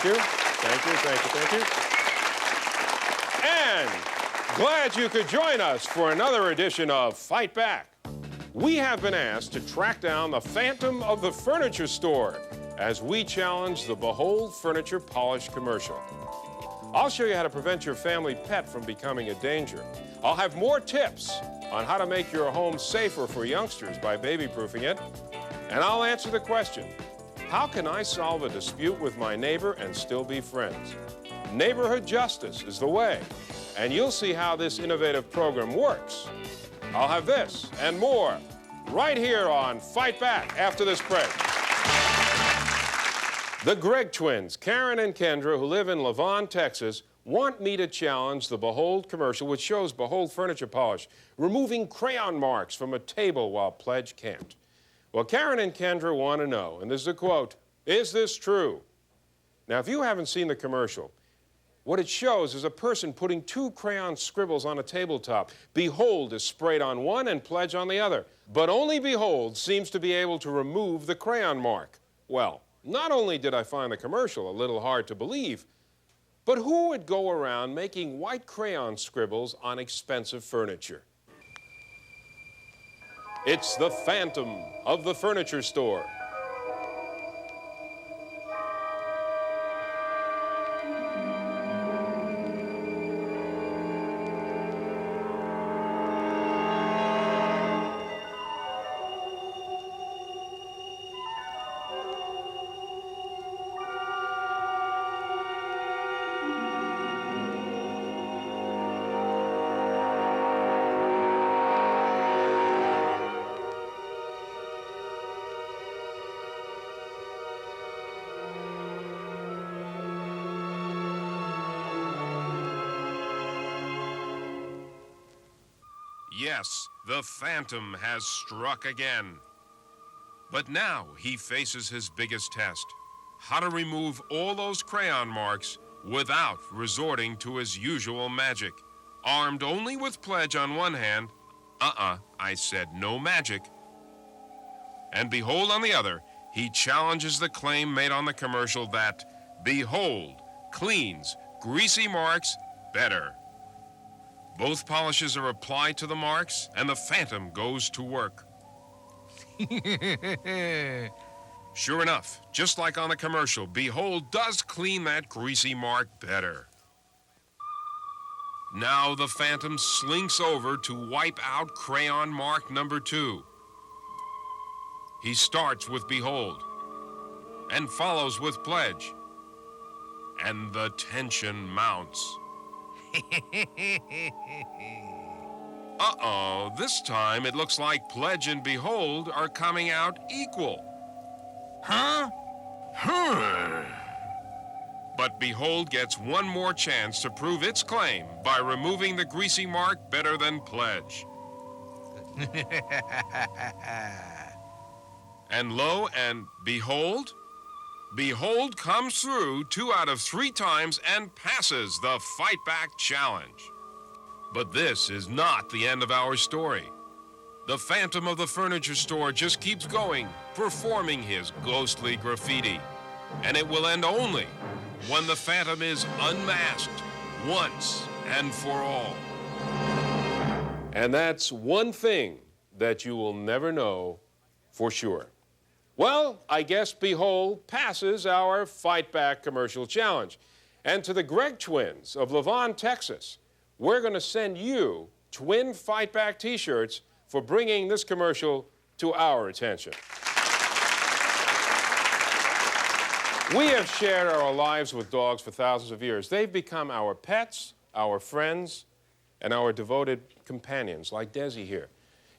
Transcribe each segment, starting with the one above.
Thank you. Thank you, thank you, thank you. And glad you could join us for another edition of Fight Back. We have been asked to track down the Phantom of the Furniture Store as we challenge the Behold Furniture Polish commercial. I'll show you how to prevent your family pet from becoming a danger. I'll have more tips on how to make your home safer for youngsters by baby-proofing it. And I'll answer the question, how can I solve a dispute with my neighbor and still be friends? Neighborhood justice is the way. And you'll see how this innovative program works. I'll have this and more right here on Fight Back after this break. The Gregg twins, Karen and Kendra, who live in Lavon, Texas, want me to challenge the Behold commercial, which shows Behold furniture polish removing crayon marks from a table while Pledge can't. Well, Karen and Kendra want to know, and this is a quote, "Is this true?" Now, if you haven't seen the commercial, what it shows is a person putting two crayon scribbles on a tabletop. Behold is sprayed on one and Pledge on the other. But only Behold seems to be able to remove the crayon mark. Well, not only did I find the commercial a little hard to believe, but who would go around making white crayon scribbles on expensive furniture? It's the Phantom of the Furniture Store. Yes, the Phantom has struck again. But now he faces his biggest test, how to remove all those crayon marks without resorting to his usual magic. Armed only with Pledge on one hand, I said no magic, and Behold on the other, he challenges the claim made on the commercial that Behold cleans greasy marks better. Both polishes are applied to the marks, and the Phantom goes to work. Sure enough, just like on the commercial, Behold does clean that greasy mark better. Now the Phantom slinks over to wipe out crayon mark number 2. He starts with Behold and follows with Pledge, and the tension mounts. This time it looks like Pledge and Behold are coming out equal. But Behold gets one more chance to prove its claim by removing the greasy mark better than Pledge. And lo and behold, Behold comes through 2 out of 3 times and passes the Fight Back challenge. But this is not the end of our story. The Phantom of the Furniture Store just keeps going, performing his ghostly graffiti. And it will end only when the Phantom is unmasked once and for all. And that's one thing that you will never know for sure. Well, I guess Behold passes our Fight Back commercial challenge. And to the Gregg twins of Lavon, Texas, we're going to send you twin Fight Back t-shirts for bringing this commercial to our attention. We have shared our lives with dogs for thousands of years. They've become our pets, our friends, and our devoted companions, like Desi here.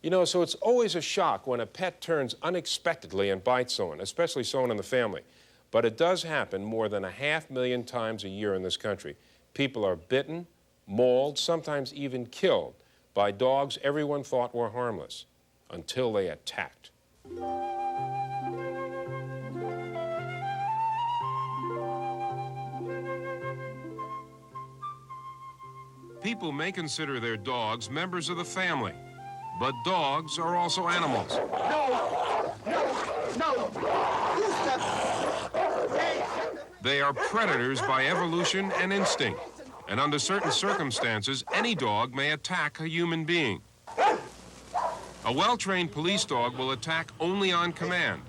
You know, so it's always a shock when a pet turns unexpectedly and bites someone, especially someone in the family. But it does happen more than 500,000 times a year in this country. People are bitten, mauled, sometimes even killed by dogs everyone thought were harmless until they attacked. People may consider their dogs members of the family, but dogs are also animals. No! You stop! Hey! They are predators by evolution and instinct, and under certain circumstances, any dog may attack a human being. A well-trained police dog will attack only on command.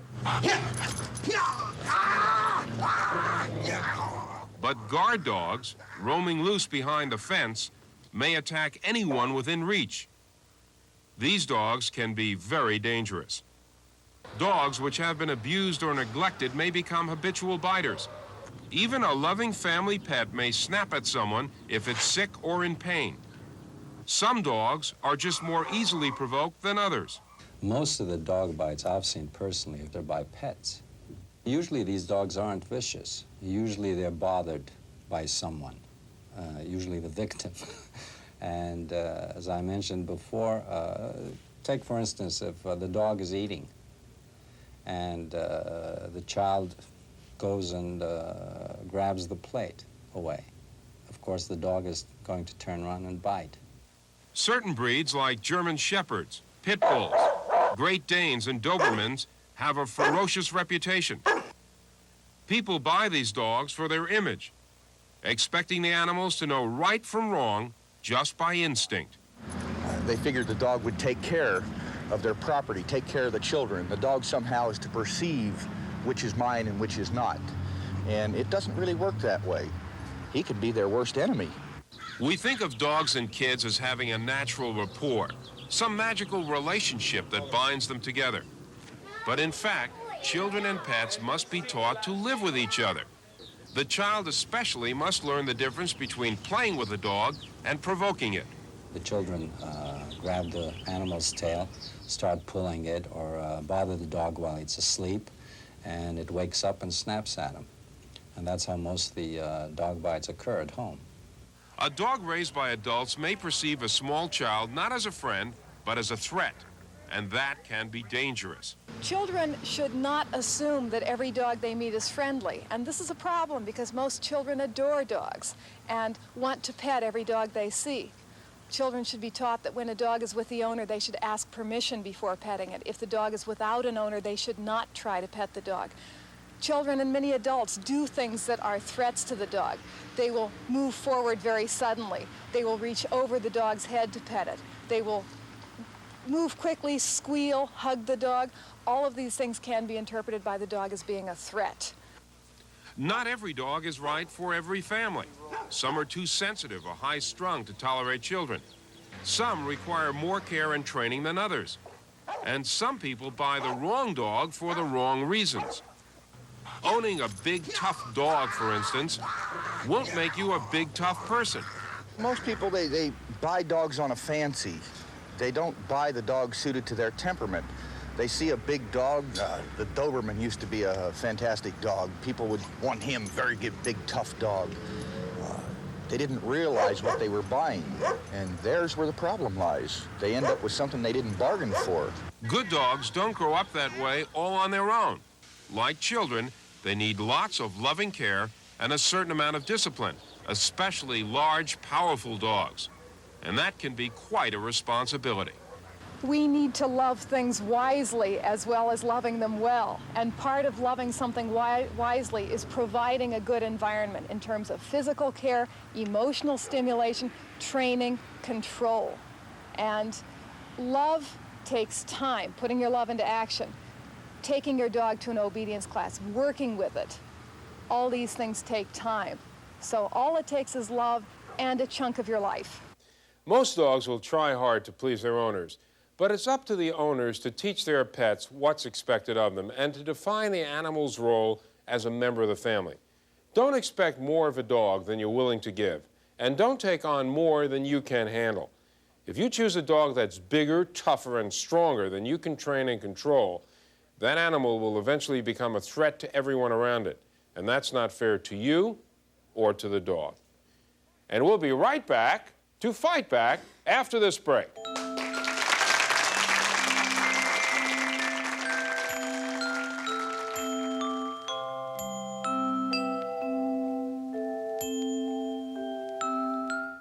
But guard dogs, roaming loose behind a fence, may attack anyone within reach. These dogs can be very dangerous. Dogs which have been abused or neglected may become habitual biters. Even a loving family pet may snap at someone if it's sick or in pain. Some dogs are just more easily provoked than others. Most of the dog bites I've seen personally, they're by pets. Usually these dogs aren't vicious. Usually they're bothered by someone, usually the victim. And as I mentioned before, take for instance if the dog is eating and the child goes and grabs the plate away. Of course, the dog is going to turn around and bite. Certain breeds like German Shepherds, Pit Bulls, Great Danes, and Dobermans have a ferocious reputation. People buy these dogs for their image, expecting the animals to know right from wrong just by instinct. They figured the dog would take care of their property, take care of the children. The dog somehow is to perceive which is mine and which is not. And it doesn't really work that way. He could be their worst enemy. We think of dogs and kids as having a natural rapport, some magical relationship that binds them together. But in fact, children and pets must be taught to live with each other. The child especially must learn the difference between playing with a dog and provoking it. The children grab the animal's tail, start pulling it, or bother the dog while it's asleep, and it wakes up and snaps at him. And that's how most of the dog bites occur at home. A dog raised by adults may perceive a small child not as a friend, but as a threat, and that can be dangerous. Children should not assume that every dog they meet is friendly, and this is a problem because most children adore dogs and want to pet every dog they see. Children should be taught that when a dog is with the owner, they should ask permission before petting it. If the dog is without an owner, they should not try to pet the dog. Children and many adults do things that are threats to the dog. They will move forward very suddenly. They will reach over the dog's head to pet it. They will move quickly, squeal, hug the dog. All of these things can be interpreted by the dog as being a threat. Not every dog is right for every family. Some are too sensitive or high-strung to tolerate children. Some require more care and training than others. And some people buy the wrong dog for the wrong reasons. Owning a big, tough dog, for instance, won't make you a big, tough person. Most people, they buy dogs on a fancy. They don't buy the dog suited to their temperament. They see a big dog. The Doberman used to be a fantastic dog. People would want him, very big, tough dog. They didn't realize what they were buying, and there's where the problem lies. They end up with something they didn't bargain for. Good dogs don't grow up that way all on their own. Like children, they need lots of loving care and a certain amount of discipline, especially large, powerful dogs. And that can be quite a responsibility. We need to love things wisely as well as loving them well. And part of loving something wisely is providing a good environment in terms of physical care, emotional stimulation, training, control. And love takes time, putting your love into action, taking your dog to an obedience class, working with it. All these things take time. So all it takes is love and a chunk of your life. Most dogs will try hard to please their owners, but it's up to the owners to teach their pets what's expected of them and to define the animal's role as a member of the family. Don't expect more of a dog than you're willing to give, and don't take on more than you can handle. If you choose a dog that's bigger, tougher, and stronger than you can train and control, that animal will eventually become a threat to everyone around it, and that's not fair to you or to the dog. And we'll be right back to Fight Back after this break.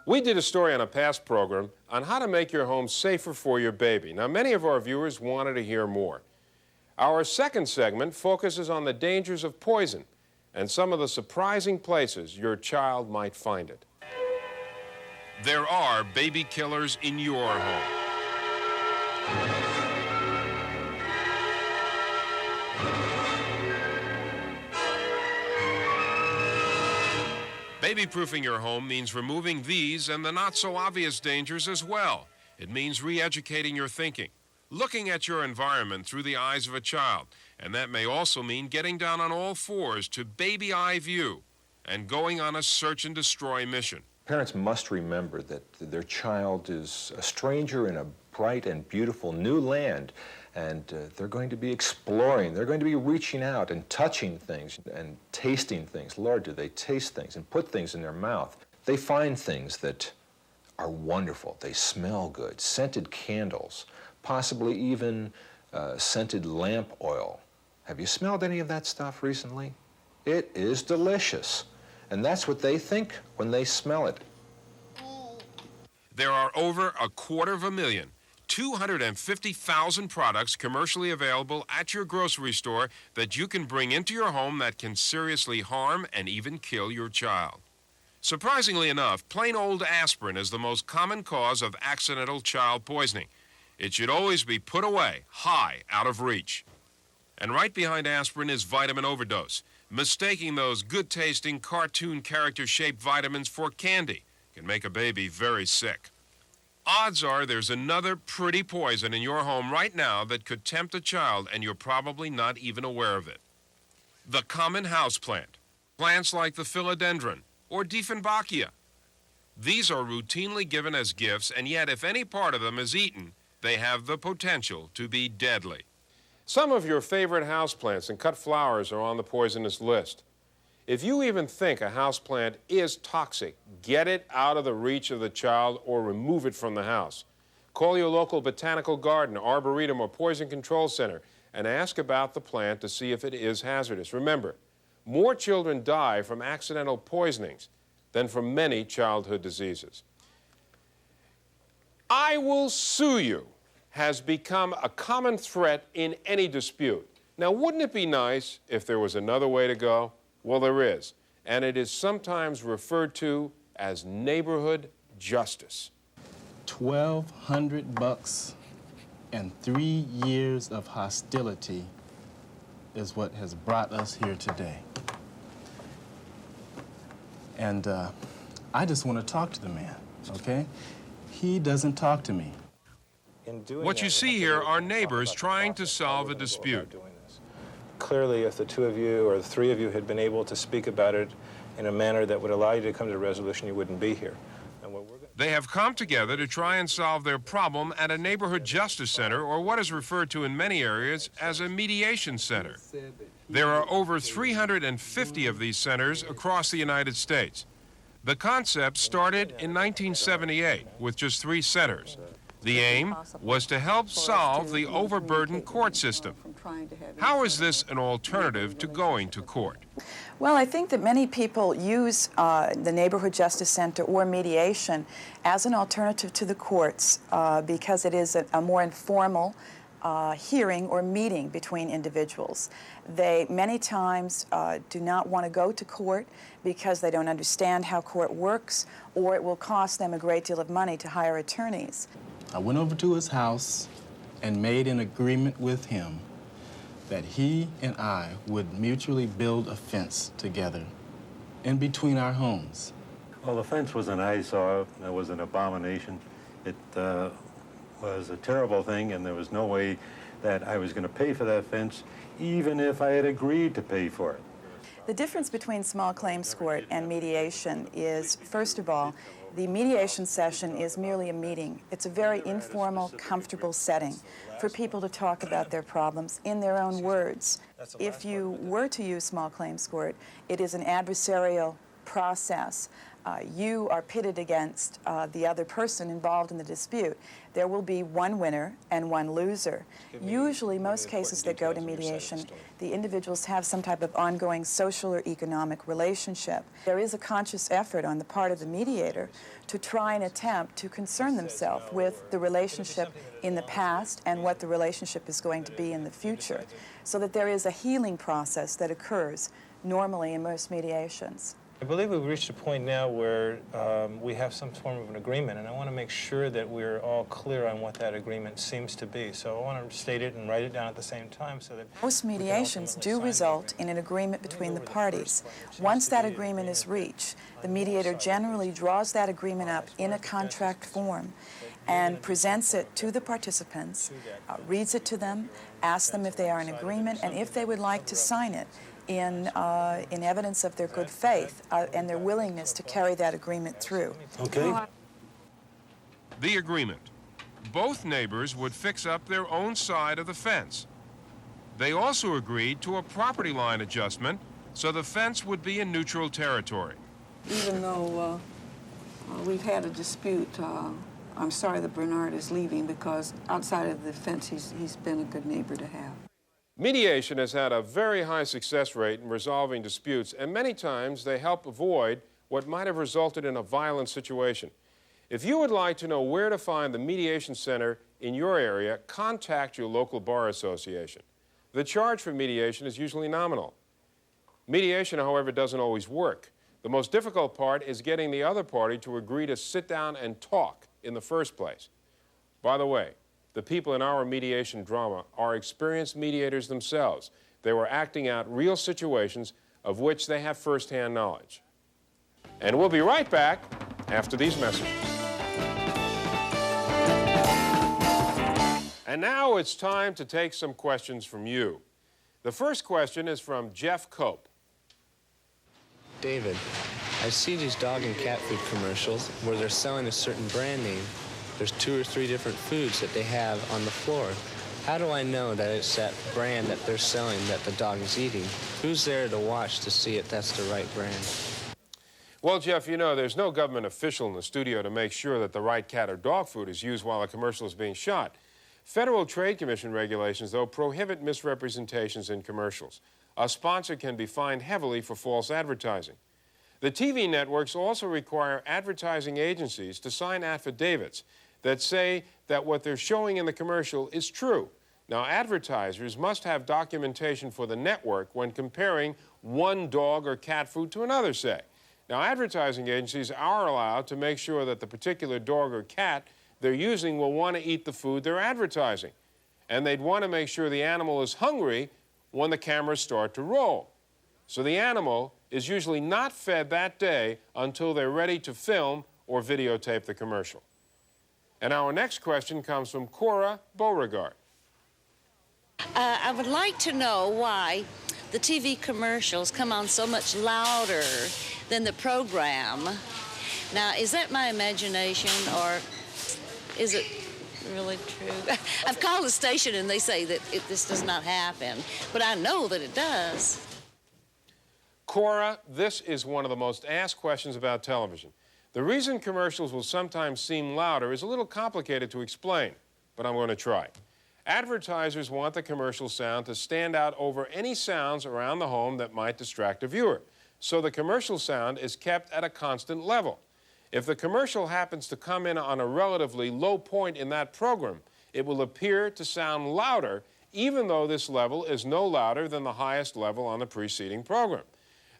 We did a story on a past program on how to make your home safer for your baby. Now, many of our viewers wanted to hear more. Our second segment focuses on the dangers of poison. and some of the surprising places your child might find it. There are baby killers in your home. Baby-proofing your home means removing these and the not-so-obvious dangers as well. It means re-educating your thinking, looking at your environment through the eyes of a child, and that may also mean getting down on all fours to baby-eye view and going on a search-and-destroy mission. Parents must remember that their child is a stranger in a bright and beautiful new land, and they're going to be exploring. They're going to be reaching out and touching things and tasting things. Lord, do they taste things and put things in their mouth. They find things that are wonderful. They smell good, scented candles, possibly even scented lamp oil. Have you smelled any of that stuff recently? It is delicious. And that's what they think when they smell it. There are over 250,000, 250,000 products commercially available at your grocery store that you can bring into your home that can seriously harm and even kill your child. Surprisingly enough, plain old aspirin is the most common cause of accidental child poisoning. It should always be put away, high, out of reach. And right behind aspirin is vitamin overdose. Mistaking those good-tasting, cartoon character-shaped vitamins for candy can make a baby very sick. Odds are there's another pretty poison in your home right now that could tempt a child, and you're probably not even aware of it. The common houseplant, plants like the philodendron or Dieffenbachia. These are routinely given as gifts, and yet if any part of them is eaten, they have the potential to be deadly. Some of your favorite houseplants and cut flowers are on the poisonous list. If you even think a houseplant is toxic, get it out of the reach of the child or remove it from the house. Call your local botanical garden, arboretum, or poison control center and ask about the plant to see if it is hazardous. Remember, more children die from accidental poisonings than from many childhood diseases. I will sue you has become a common threat in any dispute. Now, wouldn't it be nice if there was another way to go? Well, there is, and it is sometimes referred to as neighborhood justice. $1,200 and 3 years of hostility is what has brought us here today. And I just want to talk to the man, okay? He doesn't talk to me. What you see here are neighbors trying to solve a dispute. Clearly, if the two of you or the three of you had been able to speak about it in a manner that would allow you to come to a resolution, you wouldn't be here. And what we're going They have come together to try and solve their problem at a neighborhood justice center, or what is referred to in many areas as a mediation center. There are over 350 of these centers across the United States. The concept started in 1978 with just 3 centers. The aim was to help solve the overburdened court system. How is this an alternative to going to court? Well, I think that many people use the Neighborhood Justice Center or mediation as an alternative to the courts because it is a more informal hearing or meeting between individuals. They many times do not want to go to court because they don't understand how court works, or it will cost them a great deal of money to hire attorneys. I went over to his house and made an agreement with him that he and I would mutually build a fence together in between our homes. Well, the fence was an eyesore. It was an abomination. It was a terrible thing, and there was no way that I was going to pay for that fence, even if I had agreed to pay for it. The difference between small claims court and mediation is, first of all, the mediation session is merely a meeting. It's a very informal, comfortable setting for people to talk about their problems in their own words. If you were to use small claims court, it is an adversarial process. You are pitted against the other person involved in the dispute. There will be one winner and one loser. Usually, most cases that go to mediation, the individuals have some type of ongoing social or economic relationship. There is a conscious effort on the part of the mediator to try and attempt to concern themselves with the relationship in the past and what the relationship is going to be in the future, so that there is a healing process that occurs normally in most mediations. I believe we've reached a point now where we have some form of an agreement, and I want to make sure that we're all clear on what that agreement seems to be. So I want to state it and write it down at the same time so that most mediations do result in an agreement between the parties. Once that agreement is reached, the mediator generally draws that agreement up in a contract form and presents it to the participants, reads it to them, asks them if they are in agreement, and if they would like to sign it in evidence of their good faith and their willingness to carry that agreement through. Okay. The agreement. Both neighbors would fix up their own side of the fence. They also agreed to a property line adjustment so the fence would be in neutral territory. Even though we've had a dispute, I'm sorry that Bernard is leaving because outside of the fence, he's been a good neighbor to have. Mediation has had a very high success rate in resolving disputes, and many times they help avoid what might have resulted in a violent situation. If you would like to know where to find the mediation center in your area, contact your local bar association. The charge for mediation is usually nominal. Mediation, however, doesn't always work. The most difficult part is getting the other party to agree to sit down and talk in the first place. By the way, the people in our mediation drama are experienced mediators themselves. They were acting out real situations of which they have firsthand knowledge. And we'll be right back after these messages. And now it's time to take some questions from you. The first question is from Jeff Cope. David, I see these dog and cat food commercials where they're selling a certain brand name. There's 2 or 3 different foods that they have on the floor. How do I know that it's that brand that they're selling that the dog is eating? Who's there to watch to see if that's the right brand? Well, Jeff, you know, there's no government official in the studio to make sure that the right cat or dog food is used while a commercial is being shot. Federal Trade Commission regulations, though, prohibit misrepresentations in commercials. A sponsor can be fined heavily for false advertising. The TV networks also require advertising agencies to sign affidavits that say that what they're showing in the commercial is true. Now, advertisers must have documentation for the network when comparing one dog or cat food to another, say. Now, advertising agencies are allowed to make sure that the particular dog or cat they're using will want to eat the food they're advertising. And they'd want to make sure the animal is hungry when the cameras start to roll. So the animal is usually not fed that day until they're ready to film or videotape the commercial. And our next question comes from Cora Beauregard. I would like to know why the TV commercials come on so much louder than the program. Now, is that my imagination, or is it really true? I've called the station and they say that this does not happen, but I know that it does. Cora, this is one of the most asked questions about television. The reason commercials will sometimes seem louder is a little complicated to explain, but I'm going to try. Advertisers want the commercial sound to stand out over any sounds around the home that might distract a viewer, so the commercial sound is kept at a constant level. If the commercial happens to come in on a relatively low point in that program, it will appear to sound louder, even though this level is no louder than the highest level on the preceding program.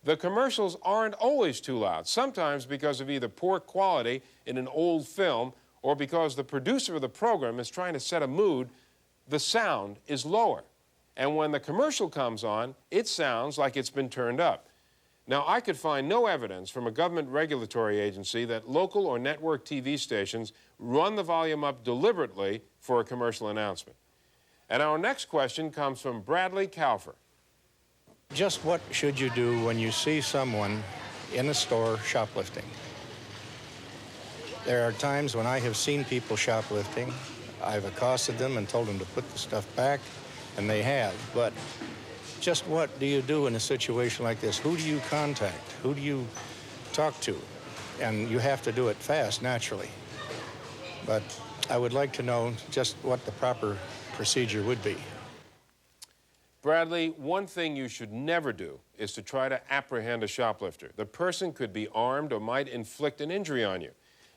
The commercials aren't always too loud, sometimes because of either poor quality in an old film or because the producer of the program is trying to set a mood, the sound is lower. And when the commercial comes on, it sounds like it's been turned up. Now, I could find no evidence from a government regulatory agency that local or network TV stations run the volume up deliberately for a commercial announcement. And our next question comes from Bradley Kaufer. Just what should you do when you see someone in a store shoplifting? There are times when I have seen people shoplifting. I've accosted them and told them to put the stuff back, and they have. But just what do you do in a situation like this? Who do you contact? Who do you talk to? And you have to do it fast, naturally. But I would like to know just what the proper procedure would be. Bradley, one thing you should never do is to try to apprehend a shoplifter. The person could be armed or might inflict an injury on you.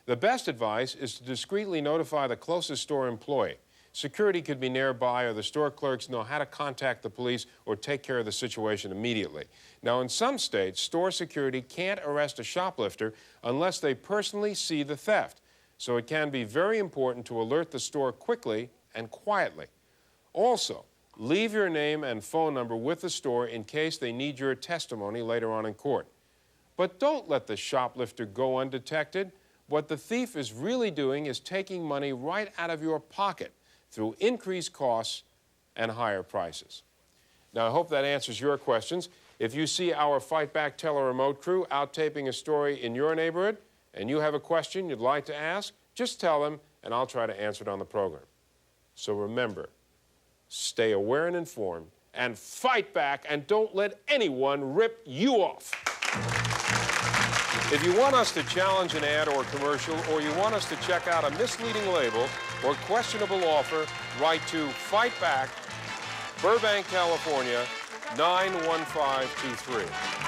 The best advice is to discreetly notify the closest store employee. security could be nearby or the store clerks know how to contact the police or take care of the situation immediately. Now, in some states, store security can't arrest a shoplifter unless they personally see the theft. So it can be very important to alert the store quickly and quietly. Also, leave your name and phone number with the store in case they need your testimony later on in court. But don't let the shoplifter go undetected. What the thief is really doing is taking money right out of your pocket through increased costs and higher prices. Now, I hope that answers your questions. If you see our Fight Back Tele-Remote crew out taping a story in your neighborhood and you have a question you'd like to ask, just tell them and I'll try to answer it on the program. So remember, stay aware and informed and fight back and don't let anyone rip you off. If you want us to challenge an ad or commercial, or you want us to check out a misleading label or questionable offer, write to Fight Back, Burbank, California, 91523.